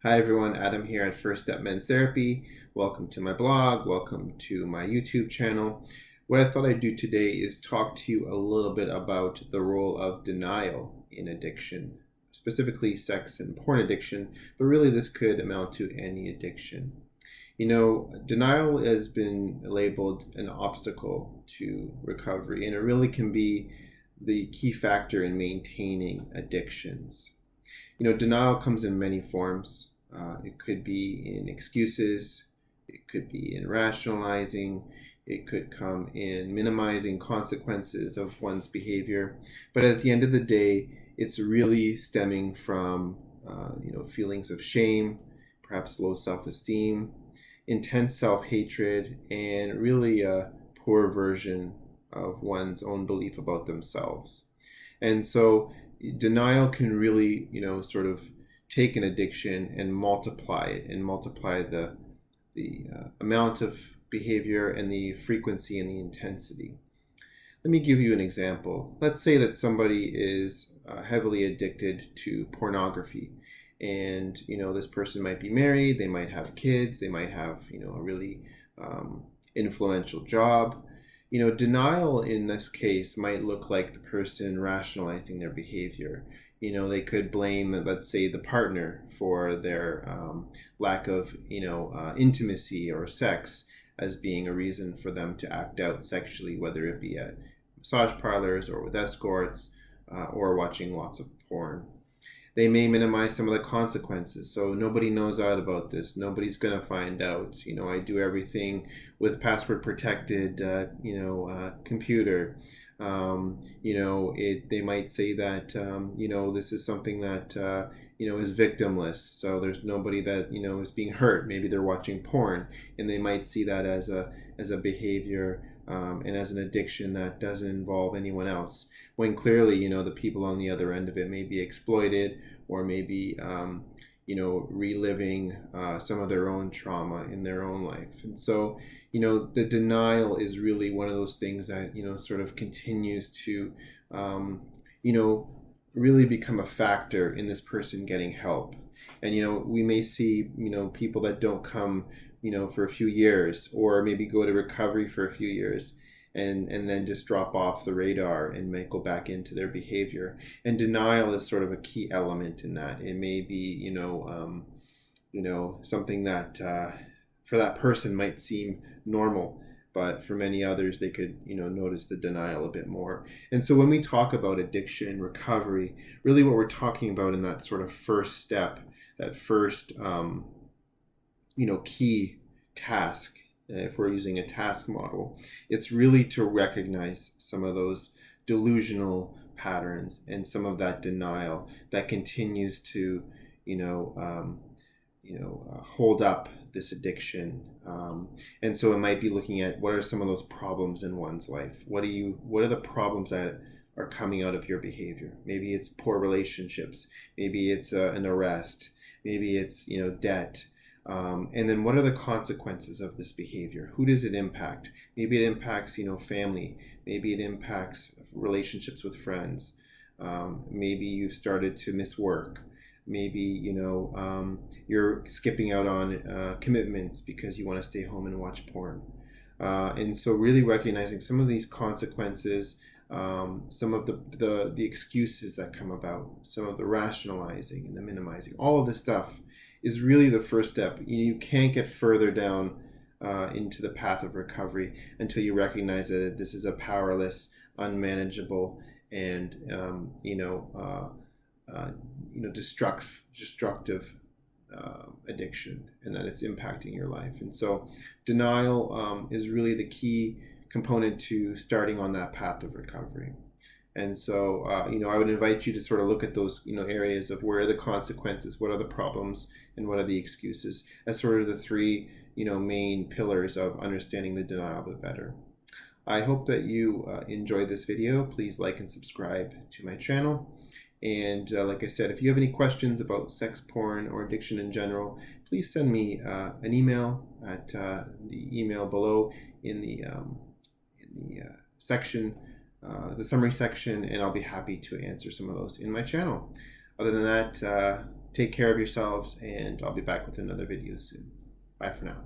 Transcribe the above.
Hi everyone, Adam here at First Step Men's Therapy. Welcome to my blog, welcome to my YouTube channel. What I thought I'd do today is talk to you a little bit about the role of denial in addiction, specifically sex and porn addiction, but really this could amount to any addiction. You know, denial has been labeled an obstacle to recovery, and it really can be the key factor in maintaining addictions. You know, denial comes in many forms. It could be in excuses, it could be in rationalizing, it could come in minimizing consequences of one's behavior. But at the end of the day, it's really stemming from feelings of shame, perhaps low self-esteem, intense self-hatred, and really a poor version of one's own belief about themselves. And so denial can really, sort of take an addiction and multiply it and multiply the amount of behavior and the frequency and the intensity. Let me give you an example. Let's say that somebody is heavily addicted to pornography, and this person might be married, they might have kids, they might have a really influential job. Denial in this case might look like the person rationalizing their behavior. They could blame, let's say, the partner for their lack of, intimacy or sex as being a reason for them to act out sexually, whether it be at massage parlors or with escorts or watching lots of porn. They may minimize some of the consequences, so nobody knows out about this. Nobody's going to find out. I do everything with password protected, computer. They might say that, this is something that, is victimless. So there's nobody that, is being hurt. Maybe they're watching porn, and they might see that as a behavior and as an addiction that doesn't involve anyone else, when clearly, the people on the other end of it may be exploited or maybe, reliving some of their own trauma in their own life. And so, the denial is really one of those things that, sort of continues to, really become a factor in this person getting help. And, we may see, people that don't come, for a few years, or maybe go to recovery for a few years, and then just drop off the radar and might go back into their behavior. And denial is sort of a key element in that. It may be, something that for that person might seem normal, but for many others, they could, notice the denial a bit more. And so when we talk about addiction, recovery, really what we're talking about in that sort of first step, that first, key task, if we're using a task model, it's really to recognize some of those delusional patterns and some of that denial that continues to, hold up this addiction. And so it might be looking at what are some of those problems in one's life. What are the problems that are coming out of your behavior? Maybe it's poor relationships. Maybe it's an arrest. Maybe it's, debt. And then what are the consequences of this behavior? Who does it impact? Maybe it impacts, family. Maybe it impacts relationships with friends. Maybe you've started to miss work. Maybe, you're skipping out on commitments because you want to stay home and watch porn. And so really recognizing some of these consequences, some of the excuses that come about, some of the rationalizing and the minimizing, all of this stuff is really the first step. You can't get further down into the path of recovery until you recognize that this is a powerless, unmanageable, and destructive addiction, and that it's impacting your life. And so denial is really the key component to starting on that path of recovery. And so, I would invite you to sort of look at those, areas of where are the consequences, what are the problems, and what are the excuses, as sort of the three, main pillars of understanding the denial a bit better. I hope that you enjoyed this video. Please like and subscribe to my channel. And like I said, if you have any questions about sex, porn, or addiction in general, please send me an email at the email below in the section, the summary section, and I'll be happy to answer some of those in my channel. Other than that, Take care of yourselves, and I'll be back with another video soon. Bye for now.